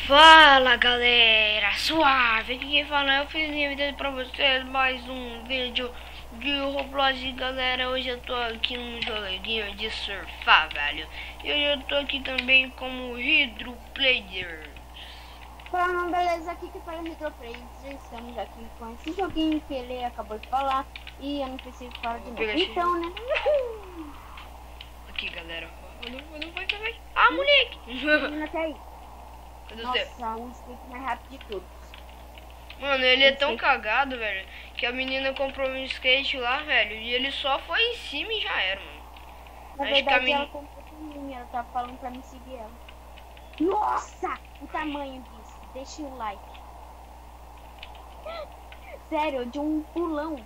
Fala galera, suave, aqui quem fala é o Felipe pra vocês mais um vídeo de Roblox. Galera, hoje eu tô aqui num joguinho de surfar, velho. E hoje eu tô aqui também como Hydro Player. Fala, beleza, aqui que fala o Hydro Player. Estamos aqui com esse joguinho que ele acabou de falar e eu não preciso falar de novo. Então, né? Aqui galera, vai. Ah, moleque! Até aí. Nossa, o skate mais rápido de todos. Mano, ele é tão cagado, velho, que a menina comprou um skate lá, velho, e ele só foi em cima e já era, mano. Na verdade, ela comprou pra mim, ela tava falando pra me seguir ela. Nossa, o tamanho disso. Deixa o like. Sério, de um pulão.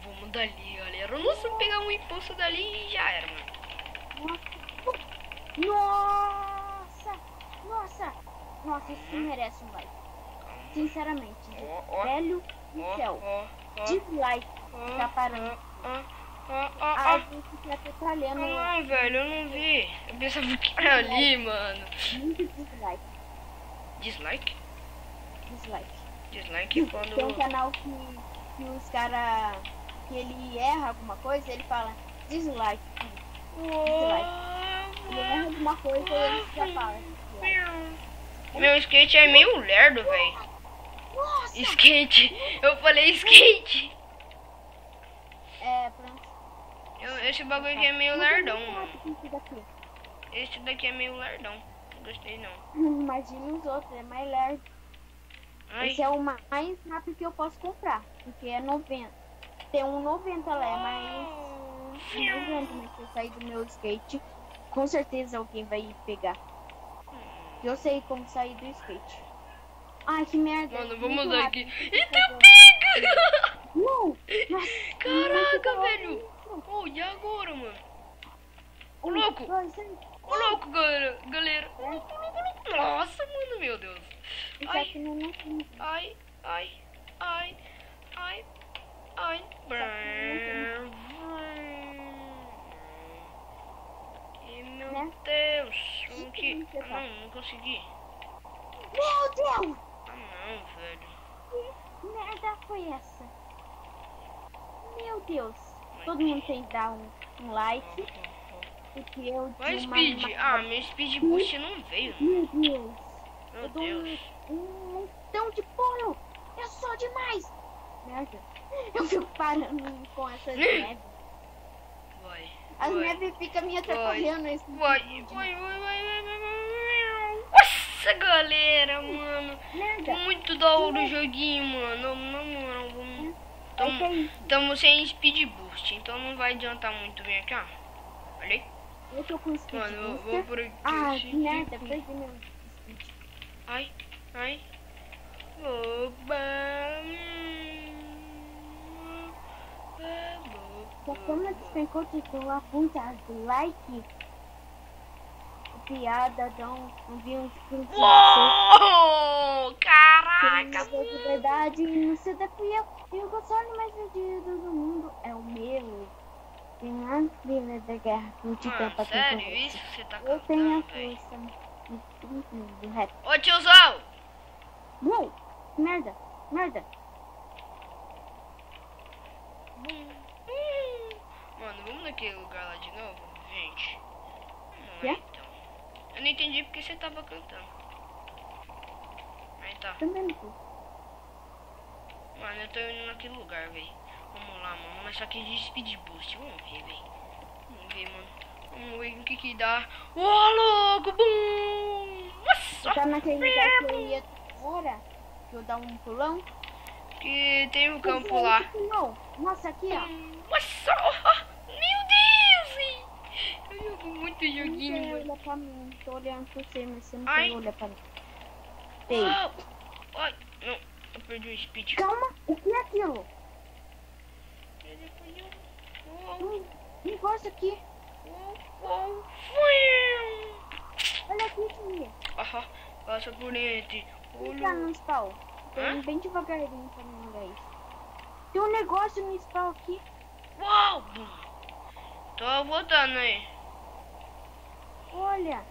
Vamos dali, galera. Nossa, pegar um impulso dali e já era, mano. Nossa, isso merece um like. Sinceramente, velho do céu. Dislike. Tá parando. A gente tá atrapalhando. Não, velho, eu não vi. Eu pensava que era ali, mano. Muito dislike. Dislike? Dislike. Dislike quando... Tem um canal que os caras... Que ele erra alguma coisa, ele fala dislike. Dislike. Ele erra alguma coisa e ele já fala dislike. Meu skate é meio lerdo, velho. Skate. Eu falei skate. É, pronto. Esse bagulho aqui é meio lerdão, mano. Esse daqui é meio lerdão. Não gostei, não. Imagina os outros, é mais lerdo. Ai. Esse é o mais rápido que eu posso comprar. Porque é 90. Tem um 90 lá, é mais 90, mas se eu sair do meu skate, com certeza alguém vai pegar. Eu sei como sair do skate. Ai, que merda. Mano, vamos mudar aqui. Então pega! Não! Caraca, velho! Oh, e agora, mano? Ô, louco! Ô, louco, galera! Nossa, mano, meu Deus! Ai. E meu Deus! Não consegui. Meu Deus! Ah, não, velho. Que merda foi essa? Meu Deus! Todo mundo tem que dar um like. Porque eu Vai, Speed! Ah, meu Speed Boost não veio. Meu Deus! Meu Deus! Um montão de pulo! Eu sou demais! Merda! Eu fico parando com essas neves. As neves ficam me atrapalhando. Vai. Nossa, galera, mano. Merda. Muito da hora o joguinho, mano. Na moral, tamo sem Speed Boost, então não vai adiantar muito vir aqui, ó. Olha aí. Eu tô com Speed Booster. Mano, eu vou por aqui. Ah, que merda, perdi meu Speed. Ai. Oba. Se a câmera despencou com a punta do like, piada, não vi uns pintos. Uou! Caraca! De verdade, não sei da fui eu. E o console mais vendido do mundo é o meu. Tem a trilha da guerra com o titã pra sério? Isso que você tá cantando, eu tenho a véio. força do rap. Ô, tiozão! Uou! Merda! Mano, vamos naquele lugar lá de novo, gente? Quê? Então. Eu não entendi porque você tava cantando. Aí tá. Também não fui. Mano, eu tô indo naquele lugar, velho. Vamos lá, mano. Mas só que de Speed Boost. Vamos ver, velho. Vamos ver, mano. Vamos ver o que dá. Ô, louco! Bum! Nossa! Tá naquele lugar que eu ia agora? Que eu dar um pulão? Que tem um campo lá. Nossa, aqui, ó. Nossa! Meu Deus! Eu jogo muito joguinho, Não mano. olha pra mim. Tô olhando pra você, mas você não quer olhar pra mim. Ei. Ai, não. Eu perdi o speed. Calma, o que é aquilo? Um negócio aqui. Olha aqui, filha. Passa por entre. Fica no spawn. Tem bem devagarinho pra não olhar isso. Tem um negócio no spawn aqui. Uau! Tô voltando aí. Olha.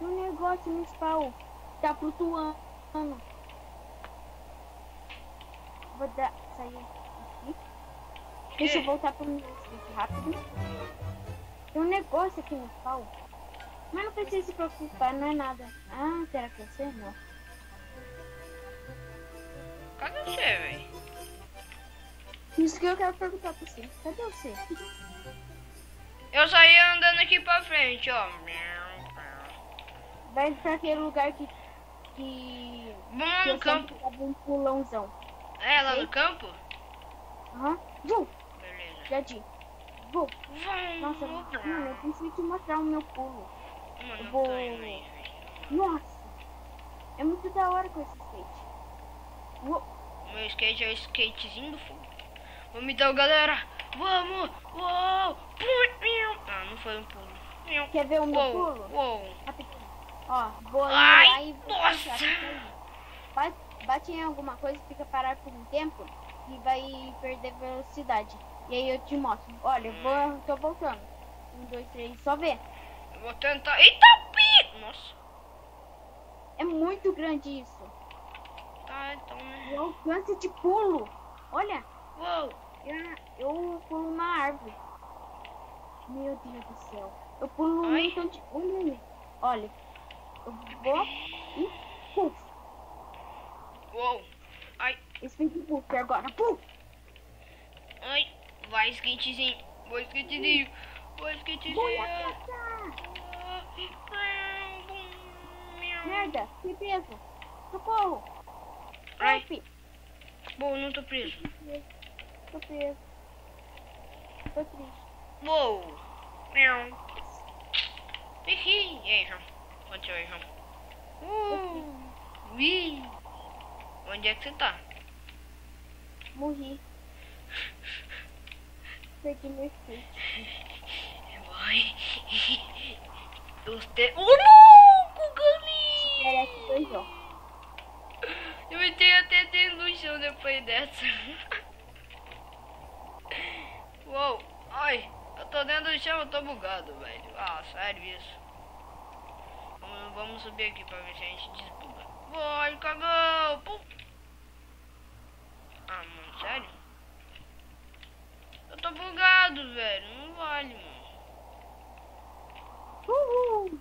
Um negócio no spawn. Tá flutuando. Vou sair aqui. Deixa eu voltar pro meu skate rápido. Tem um negócio aqui no spawn. Mas não precisa se preocupar, não é nada. Ah, será que você não? Cadê você, velho? Isso que eu quero perguntar pra você. Cadê você? Eu saí andando aqui pra frente, ó. Vai pra aquele lugar que Vamos lá no eu campo. sempre dava um pulãozão. É, lá Ok? no campo? Aham. Vou. Beleza. Já di. Vou. Vamos. Nossa, mano, eu preciso te mostrar o meu pulo. Mano, eu eu vou- tô indo aí, velho. Nossa. É muito da hora com esse skate. Uou. O meu skate é o skatezinho do fogo. Vamos então, galera. Vamos. Uou. Ah, não foi um pulo. Quer ver o meu Uou. pulo? Uou. Rapidinho. Ó, vou ir Ai, lá e vou nossa. puxar, fica aí. Bate em alguma coisa, fica parado por um tempo e vai perder velocidade. E aí eu te mostro. Olha, eu tô voltando. 1, 2, 3, só ver. Eu vou tentar. Eita, pi! Nossa. É muito grande isso. Tá, então, né? O alcance de pulo. Olha, Uou. eu pulo uma árvore. Meu Deus do céu. Eu pulo um Ai. montão de... Olha. Eu vou e puf. Uou. Ai. Esse fez de puf agora. Puf. Ai. Vai, skatezinho. Vai, skatezinho. Vai, skatezinho. Vou acertar. Merda, fui preso. Socorro. Ai. Help. Bom, não tô preso. Tô preso. Tô triste. Uou. Miau. Hihi. E aí, João? Aconteceu aí, João? Ui. Onde é que você tá? Morri. Perdi meu skate. Vai. Você... Ô, louco, galinha! Era que foi ó. Eu entrei até dentro do chão depois dessa. Uou. Ai. Eu tô dentro do chão, eu tô bugado, velho. Ah, sério isso. Vamos subir aqui pra ver se a gente desbuga. Vai, cagão! Pum. Ah, mano, sério? Eu tô bugado, velho. Não vale, mano. Uhul.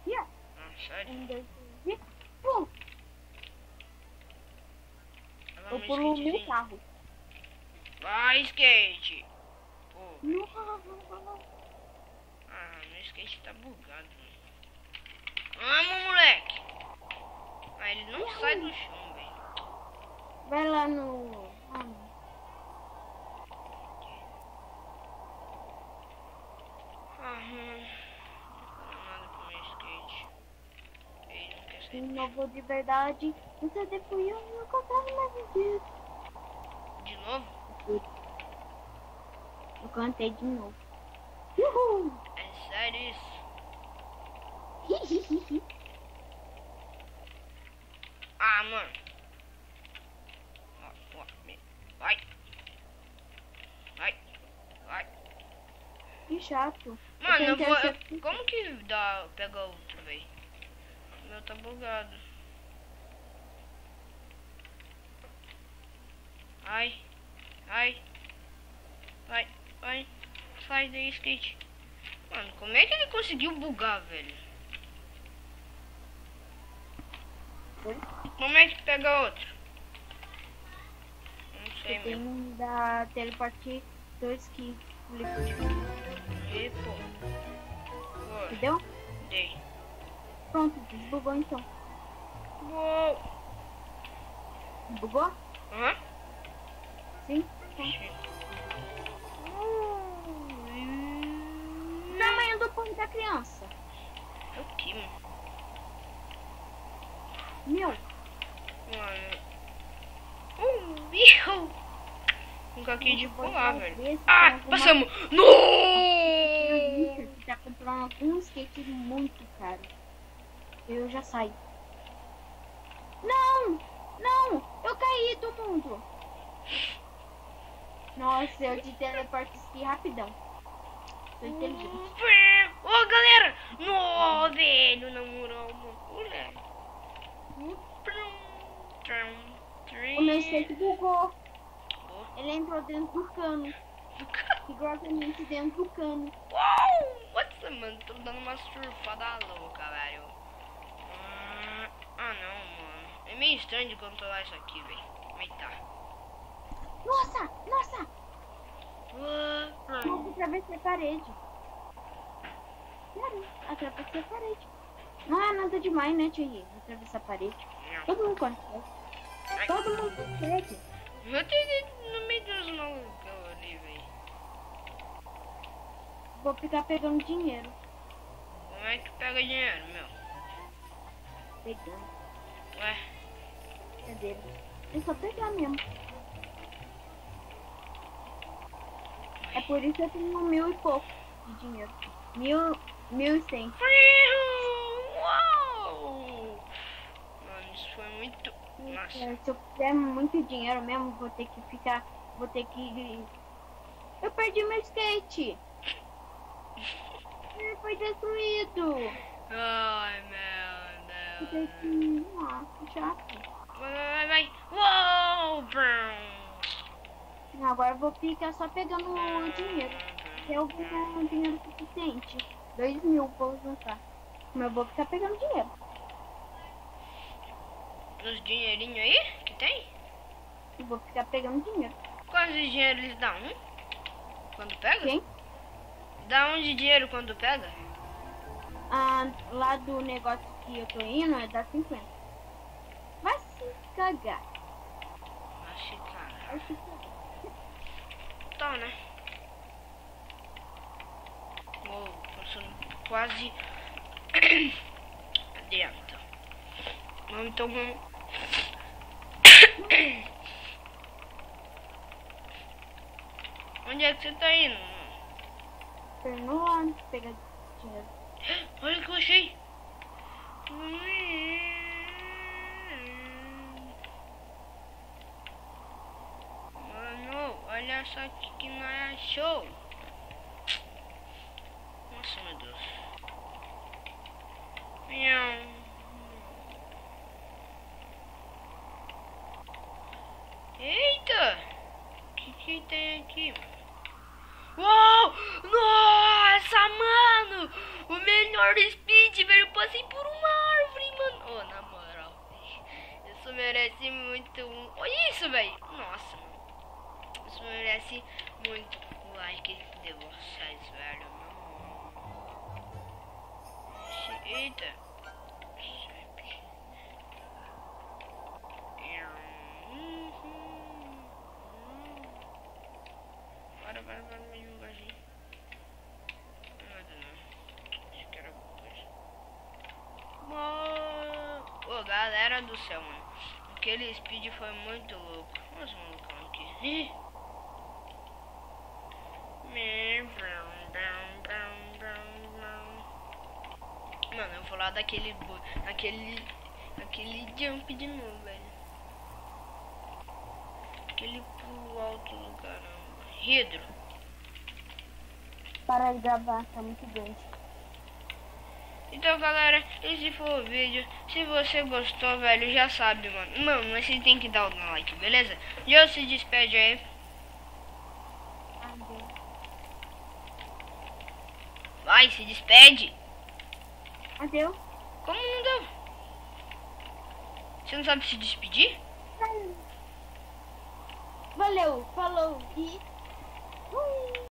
Yeah. Ah, sério? 1, 2, 3 e pum. Vai lá Eu no pulo o meu skatezinho. carro. Vai, skate! Pô. Não. Ah, meu skate tá bugado, mano. Vamos, moleque! Ah, ele não sai do chão, velho. Vai lá no... Ah, mano. Não dá nada pro meu skate. Ele não quer sair Um do novo de verdade. Você fui eu não contava mais vida. chão. De novo? Eu cantei de novo. Uhul. É sério isso? Ah, mano. Ó, vai. Vai. Vai. Que chato. Mano, eu tentei vou... acertar. Como que dá... Pega outro, velho? O meu tá bugado. Ai. Ai. Vai. Vai. Sai daí, skate. Mano, como é que ele conseguiu bugar, velho? Como é que pega outro? Não sei, Tem meu. um da teleporte 2 que E, pô. Boa, entendeu? dei. Pronto, desbugou então. Uou. Bugou? Hã? Sim. Tamanho do pão da criança. É o que, mano? Meu, Mano. Bicho. Nunca quis de pular, velho. Esse Ah, tem alguma- passamos. No! Você tá comprando algum skate muito caro. Eu já saí. Não! Não! Eu caí do mundo! Nossa, eu te teleporto aqui rapidão. Tô inteligente. Ô, galera. No, velho, na moral. O meu skate bugou. Ele entrou dentro do cano. Rigorosamente dentro do cano. Uau! Nossa, mano, tô dando uma surfada louca, velho. Ah, não, mano. É meio estranho de controlar isso aqui, velho. Mas tá. Nossa! Nossa! Nossa, atravessei a parede. Sério, atravessei a parede. Não é nada demais, né, Thierry? Atravessar a parede. Todo mundo consegue. Todo mundo consegue. Eu tenho no meio dos malucos ali, velho. Vou ficar pegando dinheiro. Como é que pega dinheiro, meu? Pegando. Ué? Cadê? É só pegar mesmo. É por isso que eu tenho 1000 e pouco de dinheiro. 1100. Uau! Mano, isso foi muito... Nossa. Se eu fizer muito dinheiro mesmo, vou ter que ficar... Vou ter que... Eu perdi meu skate! Ele foi destruído! Ai, meu Deus. Nossa, chato. Vai. Uou, brum. Agora eu vou ficar só pegando o dinheiro. Se eu ganhar dinheiro suficiente, 2000 vou juntar. Mas eu vou ficar pegando dinheiro. Os dinheirinhos aí que tem? Eu vou ficar pegando dinheiro. Quantos dinheiro eles dão? Quando pega? Quem? Dá um de dinheiro quando pega? Ah, lá do negócio que eu tô indo é dar 50. Vai se cagar. Acho, cara. Vai se cagar. Tá, né? Uou, passando quase adianta. Vamos então. Onde é que você tá indo? Pernoa, pegar dinheiro. Olha o que eu achei. Mano, olha só que nós achou. Nossa, meu Deus. Eita! O que tem aqui? Uau! Nossa, mano! O melhor speed, velho. Eu passei por uma árvore, mano. Oh, na moral. Isso merece muito. Olha isso, velho. Nossa, mano. Isso merece muito like de vocês, velho. Eita. Bora mais devagarzinho. Nada não. Acho que era alguma coisa. Ô, galera do céu, mano. Aquele speed foi muito louco. Olha os malucão aqui. Mano, eu vou lá daquele jump de novo, velho. Aquele pulo alto do caramba. Hidro. Para de gravar, tá muito grande. Então, galera, esse foi o vídeo. Se você gostou, velho, já sabe, mano. Mano, mas você tem que dar o like, beleza? Já se despede aí. Adeus. Vai, se despede. Adeus. Como não deu? Você não sabe se despedir? Valeu, falou e...